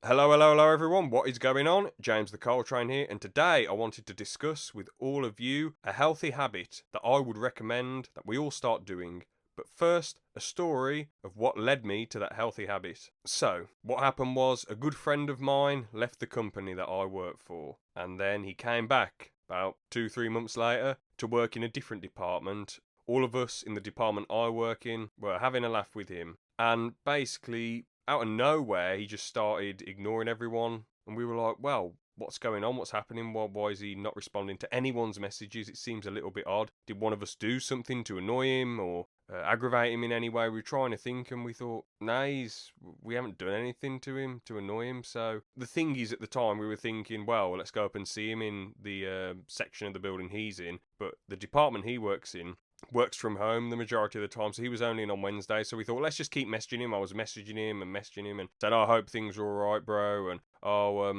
Hello everyone, what is going on? James the Coal Train here, and today I wanted to discuss with all of you a healthy habit that I would recommend that we all start doing. But first, a story of what led me to that healthy habit. So, what happened was a good friend of mine left the company that I work for, and then he came back about 2-3 months later to work in a different department. All of us in the department I work in were having a laugh with him, and basically out of nowhere, he just started ignoring everyone. And we were like, well, what's going on? What's happening? Why is he not responding to anyone's messages? It seems a little bit odd. Did one of us do something to annoy him or aggravate him in any way? We were trying to think, and we thought, nah, we haven't done anything to him to annoy him. So the thing is, at the time, we were thinking, well, let's go up and see him in the section of the building he's in. But the department he works from home the majority of the time, so he was only in on Wednesday. So we thought, let's just keep messaging him. I was messaging him and said, I hope things are all right, bro, and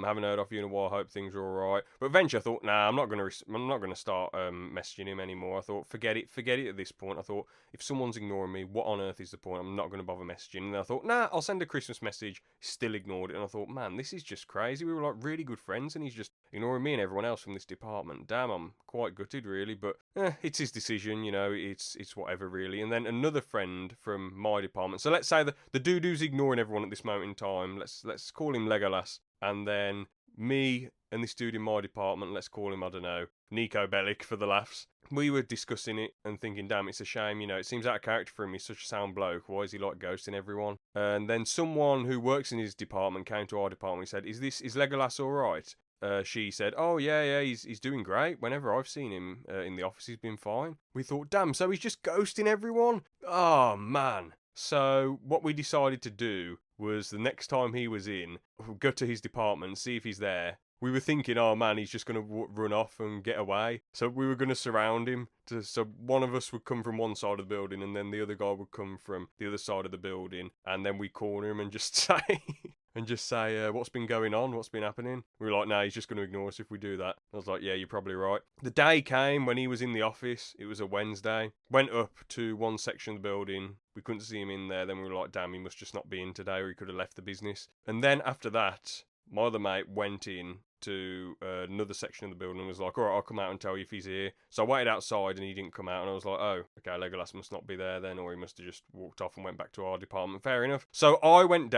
haven't heard off you in a while. Hope things are all right. But eventually, I thought, nah, I'm not gonna start messaging him anymore. I thought, forget it at this point. I thought, if someone's ignoring me, what on earth is the point? I'm not gonna bother messaging. And then I thought, nah, I'll send a Christmas message. Still ignored it, and I thought, man, this is just crazy. We were like really good friends, and he's just ignoring me and everyone else from this department. Damn, I'm quite gutted, really. But it's his decision, you know. It's whatever, really. And then another friend from my department. So let's say the dude who's ignoring everyone at this moment in time. Let's call him Legolas. And then me and this dude in my department, let's call him, I don't know, Nico Bellic for the laughs. We were discussing it and thinking, damn, it's a shame, you know, it seems out of character for him. He's such a sound bloke. Why is he like ghosting everyone? And then someone who works in his department came to our department and said, is Legolas all right? She said, oh, yeah, he's doing great. Whenever I've seen him in the office, he's been fine. We thought, damn, so he's just ghosting everyone? Oh, man. So what we decided to do was the next time he was in, go to his department, see if he's there. We were thinking, oh man, he's just going to run off and get away. So we were going to surround him. So one of us would come from one side of the building, and then the other guy would come from the other side of the building, and then we corner him and just say, what's been going on? What's been happening? We were like, no, he's just going to ignore us if we do that. I was like, yeah, you're probably right. The day came when he was in the office. It was a Wednesday. Went up to one section of the building. We couldn't see him in there. Then we were like, damn, he must just not be in today, or he could have left the business. And then after that, my other mate went in to another section of the building and was like, all right, I'll come out and tell you if he's here. So I waited outside and he didn't come out, and I was like, oh, okay, Legolas must not be there then, or he must have just walked off and went back to our department. Fair enough. So I went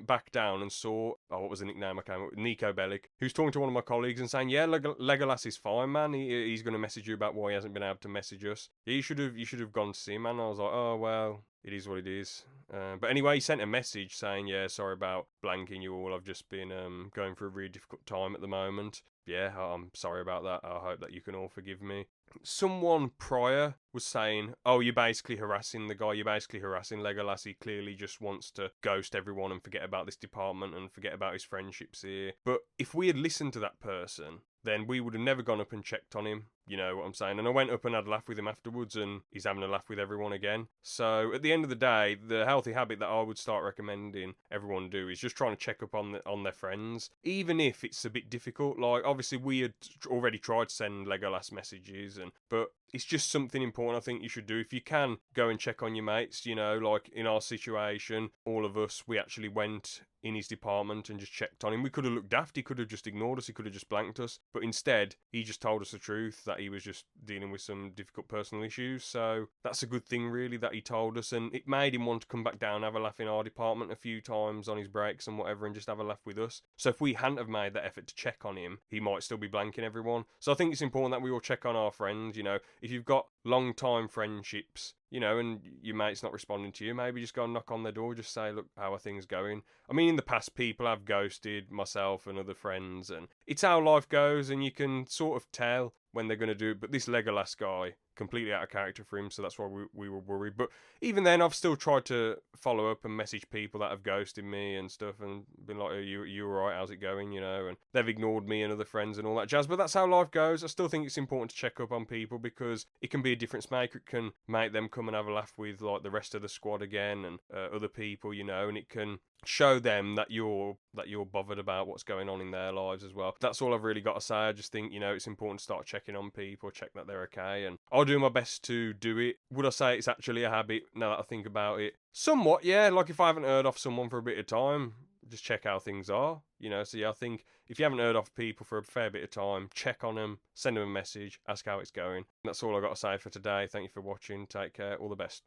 back down and saw, what was the nickname I came up with? Nico Bellic, who's talking to one of my colleagues and saying, yeah, Legolas is fine, man. He's going to message you about why he hasn't been able to message us. Yeah, you should have gone to see him, man. And I was like, oh, well, it is what it is. But anyway, he sent a message saying, yeah, sorry about blanking you all. I've just been going through a really difficult time at the moment. Yeah, I'm sorry about that. I hope that you can all forgive me. Someone prior was saying, oh, you're basically harassing the guy. You're basically harassing Legolas. He clearly just wants to ghost everyone and forget about this department and forget about his friendships here. But if we had listened to that person, then we would have never gone up and checked on him. You know what I'm saying? And I went up and had a laugh with him afterwards, and he's having a laugh with everyone again. So at the end of the day, the healthy habit that I would start recommending everyone do is just trying to check up on their friends, even if it's a bit difficult. Like, obviously we had already tried to send Legolas messages, but it's just something important I think you should do. If you can, go and check on your mates. You know, like in our situation, all of us, we actually went in his department and just checked on him. We could have looked daft. He could have just ignored us. He could have just blanked us. But instead, he just told us the truth, that he was just dealing with some difficult personal issues. So that's a good thing, really, that he told us. And it made him want to come back down, have a laugh in our department a few times on his breaks and whatever, and just have a laugh with us. So if we hadn't have made that effort to check on him, he might still be blanking everyone. So I think it's important that we all check on our friends. You know, if you've got long time friendships, you know, and your mate's not responding to you, maybe just go and knock on their door, just say, look, how are things going? I mean, in the past, people have ghosted myself and other friends, and it's how life goes, and you can sort of tell when they're going to do it. But this Legolas guy, completely out of character for him, so that's why we were worried. But even then, I've still tried to follow up and message people that have ghosted me and stuff, and been like, you alright, how's it going, you know? And they've ignored me and other friends and all that jazz. But that's how life goes. I still think it's important to check up on people, because it can be a difference maker. It can make them come and have a laugh with like the rest of the squad again, and other people, you know, and it can show them that you're bothered about what's going on in their lives as well. That's all I've really got to say. I just think, you know, it's important to start checking on people, check that they're okay, and I'll do my best to do it. Would I say it's actually a habit now that I think about it? Somewhat, yeah. Like if I haven't heard off someone for a bit of time, just check how things are. So yeah, I think if you haven't heard off people for a fair bit of time, check on them, send them a message, ask how it's going. That's all I got to say for today. Thank you for watching. Take care. All the best.